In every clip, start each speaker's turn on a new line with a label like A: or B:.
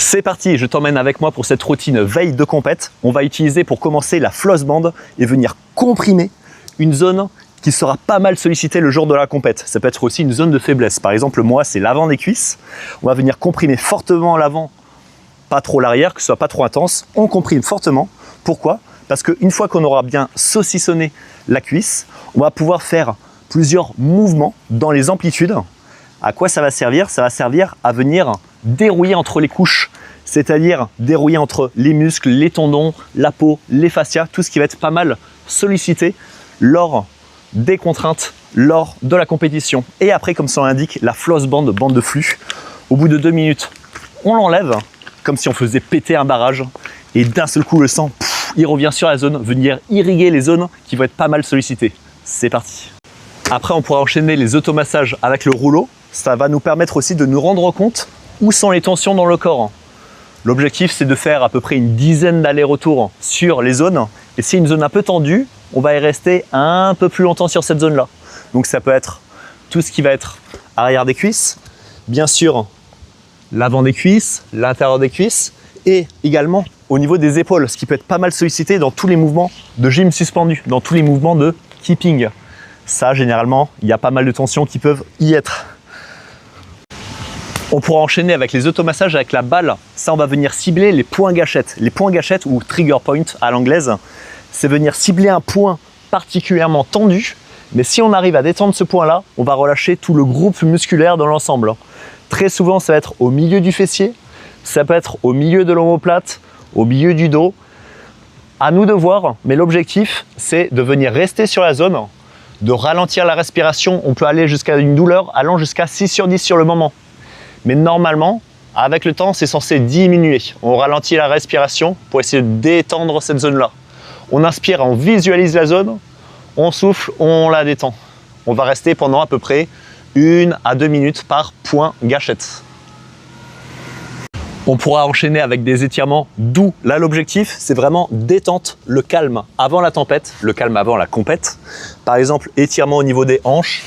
A: C'est parti, je t'emmène avec moi pour cette routine veille de compète. On va utiliser pour commencer la floss band et venir comprimer une zone qui sera pas mal sollicitée le jour de la compète. Ça peut être aussi une zone de faiblesse. Par exemple, moi, c'est l'avant des cuisses. On va venir comprimer fortement l'avant, pas trop l'arrière, que ce soit pas trop intense. On comprime fortement. Pourquoi? Parce qu'une fois qu'on aura bien saucissonné la cuisse, on va pouvoir faire plusieurs mouvements dans les amplitudes. À quoi ça va servir? Ça va servir à venir dérouiller entre les couches, c'est-à-dire dérouiller entre les muscles, les tendons, la peau, les fascias, tout ce qui va être pas mal sollicité lors des contraintes, lors de la compétition. Et après, comme ça l'indique, la floss band, bande de flux, au bout de 2 minutes, on l'enlève comme si on faisait péter un barrage et d'un seul coup, le sang, il revient sur la zone, venir irriguer les zones qui vont être pas mal sollicitées. C'est parti. Après, on pourra enchaîner les automassages avec le rouleau. Ça va nous permettre aussi de nous rendre compte où sont les tensions dans le corps. L'objectif, c'est de faire à peu près une dizaine d'allers-retours sur les zones. Et si une zone un peu tendue, on va y rester un peu plus longtemps sur cette zone-là. Donc ça peut être tout ce qui va être arrière des cuisses, bien sûr l'avant des cuisses, l'intérieur des cuisses et également au niveau des épaules, ce qui peut être pas mal sollicité dans tous les mouvements de gym suspendu, dans tous les mouvements de keeping. Ça, généralement, il y a pas mal de tensions qui peuvent y être. On pourra enchaîner avec les automassages avec la balle. Ça, on va venir cibler les points gâchettes. Les points gâchettes ou trigger point à l'anglaise, c'est venir cibler un point particulièrement tendu. Mais si on arrive à détendre ce point-là, on va relâcher tout le groupe musculaire dans l'ensemble. Très souvent, ça va être au milieu du fessier, ça peut être au milieu de l'omoplate, au milieu du dos. À nous de voir, mais l'objectif, c'est de venir rester sur la zone, de ralentir la respiration. On peut aller jusqu'à une douleur allant jusqu'à 6 sur 10 sur le moment. Mais normalement, avec le temps, c'est censé diminuer. On ralentit la respiration pour essayer de détendre cette zone-là. On inspire, on visualise la zone, on souffle, on la détend. On va rester pendant à peu près 1 à 2 minutes par point gâchette. On pourra enchaîner avec des étirements doux. Là, l'objectif, c'est vraiment détente, le calme avant la tempête, le calme avant la compète. Par exemple, étirement au niveau des hanches.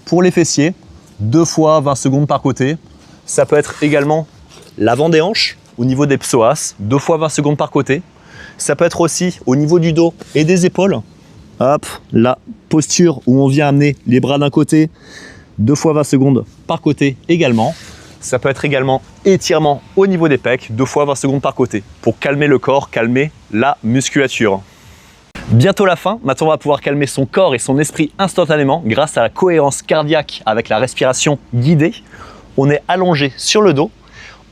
A: Pour les fessiers, 2 fois 20 secondes par côté. Ça peut être également l'avant des hanches, au niveau des psoas, 2 fois 20 secondes par côté. Ça peut être aussi au niveau du dos et des épaules. Hop, la posture où on vient amener les bras d'un côté, 2 fois 20 secondes par côté également. Ça peut être également étirement au niveau des pecs, 2 fois 20 secondes par côté, pour calmer le corps, calmer la musculature. Bientôt la fin, maintenant on va pouvoir calmer son corps et son esprit instantanément grâce à la cohérence cardiaque avec la respiration guidée. On est allongé sur le dos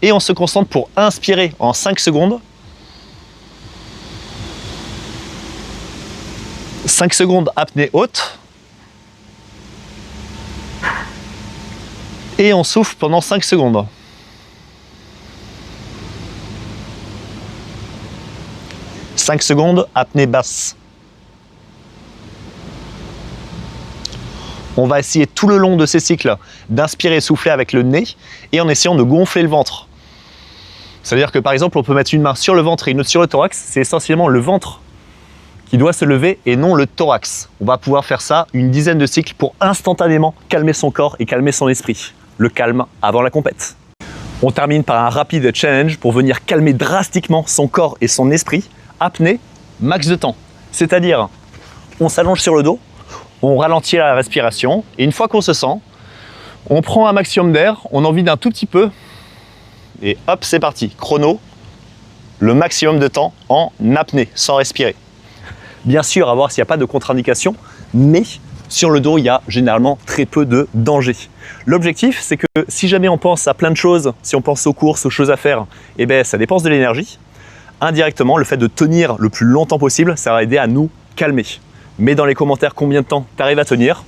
A: et on se concentre pour inspirer en 5 secondes. 5 secondes apnée haute. Et on souffle pendant 5 secondes. « 5 secondes, apnée basse. On va essayer tout le long de ces cycles d'inspirer et souffler avec le nez et en essayant de gonfler le ventre. C'est-à-dire que par exemple, on peut mettre une main sur le ventre et une autre sur le thorax. C'est essentiellement le ventre qui doit se lever et non le thorax. On va pouvoir faire ça une dizaine de cycles pour instantanément calmer son corps et calmer son esprit. Le calme avant la compète. On termine par un rapide challenge pour venir calmer drastiquement son corps et son esprit. Apnée, max de temps. C'est-à-dire, on s'allonge sur le dos, on ralentit la respiration et une fois qu'on se sent, on prend un maximum d'air, on en vide un tout petit peu et hop, c'est parti. Chrono, le maximum de temps en apnée, sans respirer. Bien sûr, à voir s'il n'y a pas de contre-indication, mais sur le dos, il y a généralement très peu de danger. L'objectif, c'est que si jamais on pense à plein de choses, si on pense aux courses, aux choses à faire, eh bien, ça dépense de l'énergie. Indirectement, le fait de tenir le plus longtemps possible, ça va aider à nous calmer. Mets dans les commentaires combien de temps tu arrives à tenir.